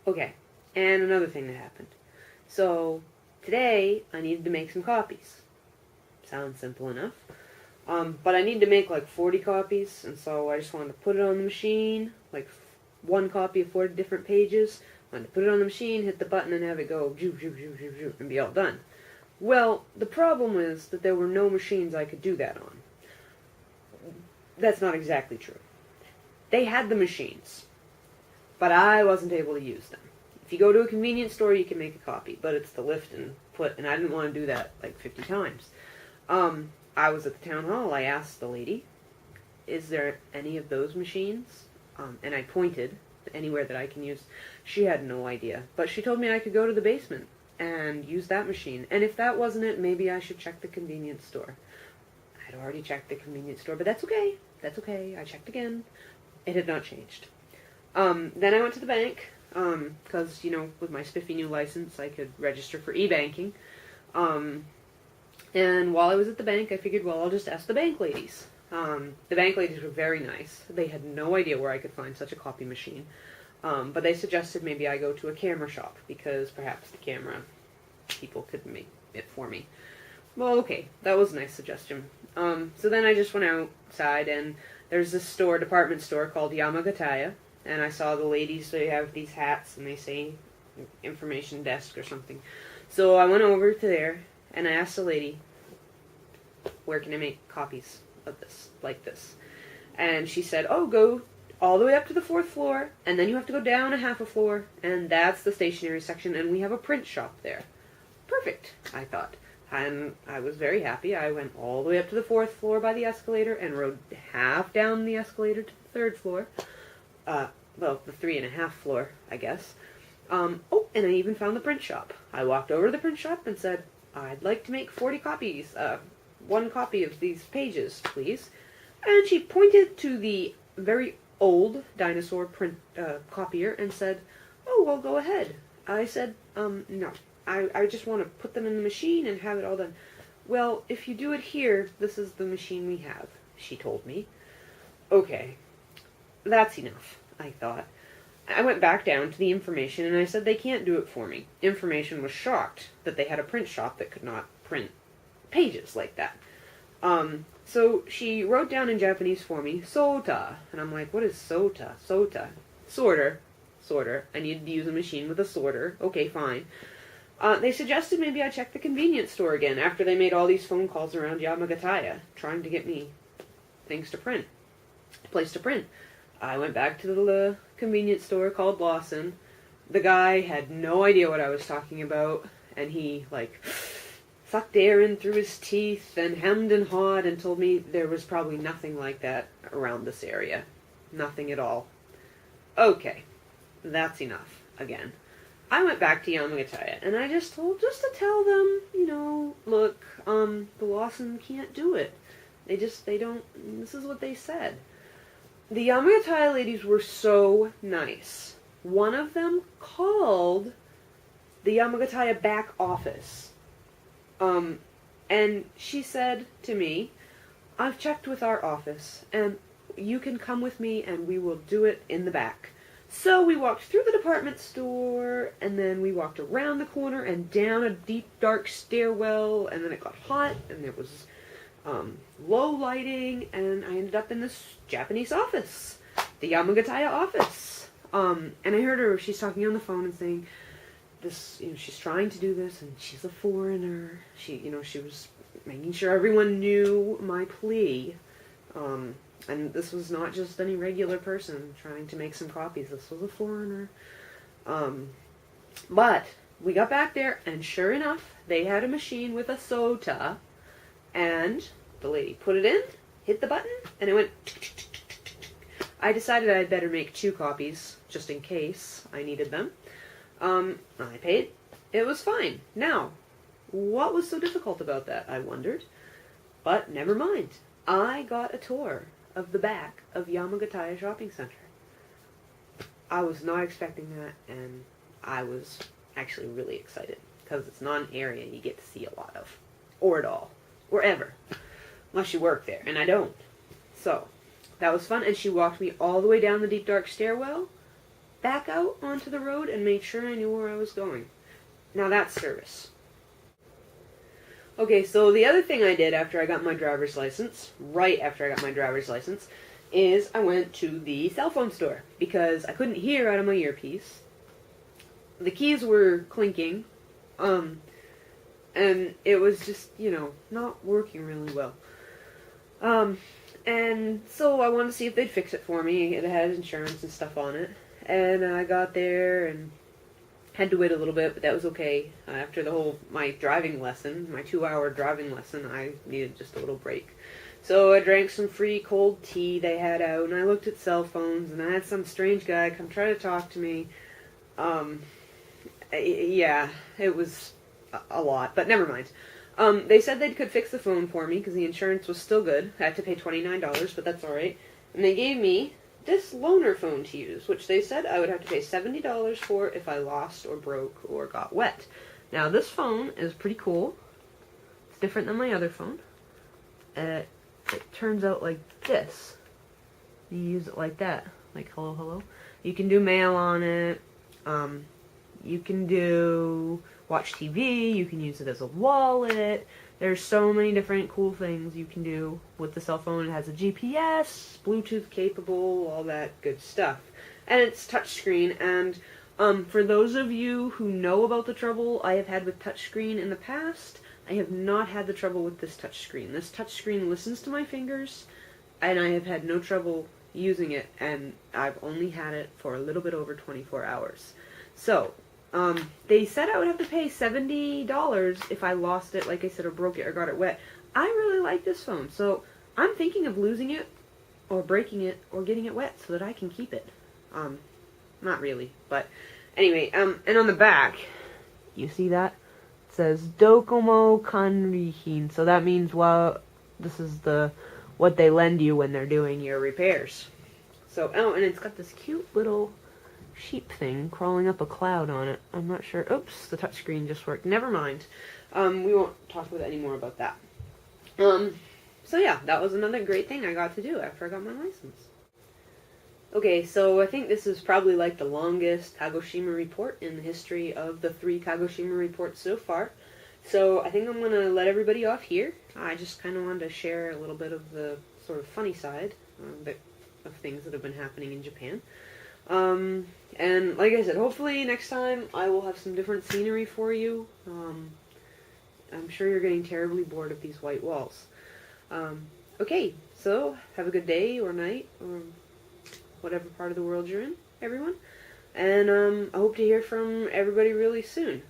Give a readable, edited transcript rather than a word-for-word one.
Okay, and another thing that happened. So, today, I needed to make some copies. Sounds simple enough. But I need to make like 40 copies, and so I just wanted to put it on the machine, like one copy of 40 different pages. I wanted to put it on the machine, hit the button, and have it go, and be all done. Well, the problem is that there were no machines I could do that on. That's not exactly true. They had the machines, but I wasn't able to use them. If you go to a convenience store, you can make a copy, but it's the lift and put, and I didn't want to do that like 50 times. I was at the town hall. I asked the lady, is there any of those machines? And I pointed anywhere that I can use. She had no idea, but she told me I could go to the basement and use that machine. And if that wasn't it, maybe I should check the convenience store. I'd already checked the convenience store, but that's okay. That's okay. I checked again. It had not changed. Then I went to the bank, because, you know, with my spiffy new license, I could register for e-banking. And while I was at the bank, I figured, well, I'll just ask the bank ladies. The bank ladies were very nice. They had no idea where I could find such a copy machine. But they suggested maybe I go to a camera shop, because perhaps the camera people could make it for me. Well, okay, that was a nice suggestion. So then I just went outside, and there's this store, department store, called Yamagataya, and I saw the ladies, they have these hats, and they say information desk or something. So I went over to there, and I asked the lady, where can I make copies of this, like this? And she said, oh, go all the way up to the 4th floor, and then you have to go down a half a floor, and that's the stationery section, and we have a print shop there. Perfect, I thought. And I was very happy. I went all the way up to the 4th floor by the escalator and rode half down the escalator to the 3rd floor. Well, the 3.5 floor, I guess. Oh, and I even found the print shop. I walked over to the print shop and said, I'd like to make 40 copies. One copy of these pages, please. And she pointed to the very old dinosaur print copier and said, oh, well, go ahead. I said, no. I just want to put them in the machine and have it all done. Well, if you do it here, this is the machine we have, she told me. Okay, that's enough, I thought. I went back down to the information and I said they can't do it for me. Information was shocked that they had a print shop that could not print pages like that. So she wrote down in Japanese for me, Sota. And I'm like, what is Sota? Sota. Sorter. I needed to use a machine with a sorter. Okay, fine. They suggested maybe I check the convenience store again after they made all these phone calls around Yamagataya, trying to get me things to print, a place to print. I went back to the convenience store called Lawson. The guy had no idea what I was talking about, and he, like, sucked air in through his teeth and hemmed and hawed and told me there was probably nothing like that around this area. Nothing at all. Okay, that's enough, again. I went back to Yamagataya, and I just to tell them, you know, look, the Lawson can't do it. They don't, this is what they said. The Yamagataya ladies were so nice. One of them called the Yamagataya back office. And she said to me, I've checked with our office, and you can come with me, and we will do it in the back. So we walked through the department store, and then we walked around the corner and down a deep, dark stairwell, and then it got hot, and there was low lighting, and I ended up in this Japanese office, the Yamagataya office. And I heard her, she's talking on the phone and saying, this, you know, she's trying to do this, and she's a foreigner. She was making sure everyone knew my plea. And this was not just any regular person trying to make some copies. This was a foreigner. But we got back there, and sure enough, they had a machine with a Sota, and the lady put it in, hit the button, and it went. I decided I'd better make 2 copies, just in case I needed them. I paid. It was fine. Now, what was so difficult about that, I wondered. But never mind. I got a tour of the back of Yamagataya Shopping Center. I was not expecting that, and I was actually really excited, because it's not an area you get to see a lot of, or at all, or ever, unless you work there, and I don't. So, that was fun, and she walked me all the way down the deep dark stairwell, back out onto the road and made sure I knew where I was going. Now that's service. Okay, so the other thing I did after I got my driver's license, right after I got my driver's license, is I went to the cell phone store because I couldn't hear out of my earpiece. The keys were clinking, and it was just, not working really well. And so I wanted to see if they'd fix it for me. It had insurance and stuff on it. And I got there and had to wait a little bit, but that was okay. After my driving lesson, my 2-hour driving lesson, I needed just a little break. So I drank some free cold tea they had out, and I looked at cell phones, and I had some strange guy come try to talk to me. Yeah, it was a lot, but never mind. They said they could fix the phone for me because the insurance was still good. I had to pay $29, but that's alright. And they gave me this loaner phone to use, which they said I would have to pay $70 for if I lost or broke or got wet. Now, this phone is pretty cool. It's different than my other phone. It turns out like this. You use it like that. Like, hello, hello. You can do mail on it. You can watch TV, you can use it as a wallet. There's so many different cool things you can do with the cell phone. It has a GPS, Bluetooth capable, all that good stuff. And it's touchscreen, and for those of you who know about the trouble I have had with touchscreen in the past, I have not had the trouble with this touchscreen. This touchscreen listens to my fingers, and I have had no trouble using it, and I've only had it for a little bit over 24 hours. So, they said I would have to pay $70 if I lost it, like I said, or broke it, or got it wet. I really like this phone, so I'm thinking of losing it, or breaking it, or getting it wet so that I can keep it. Not really, but anyway, and on the back, you see that? It says Docomo Kanrihin, so that means, well, this is what they lend you when they're doing your repairs. So, and it's got this cute little sheep thing crawling up a cloud on it. I'm not sure. Oops, the touchscreen just worked. Never mind. We won't talk about any more about that. So yeah, that was another great thing I got to do after I got my license. Okay, so I think this is probably like the longest Kagoshima report in the history of the 3 Kagoshima reports so far. So I think I'm going to let everybody off here. I just kind of wanted to share a little bit of the sort of funny side of things that have been happening in Japan. And like I said, hopefully next time I will have some different scenery for you. I'm sure you're getting terribly bored of these white walls. Okay, so have a good day or night or whatever part of the world you're in, everyone. And I hope to hear from everybody really soon.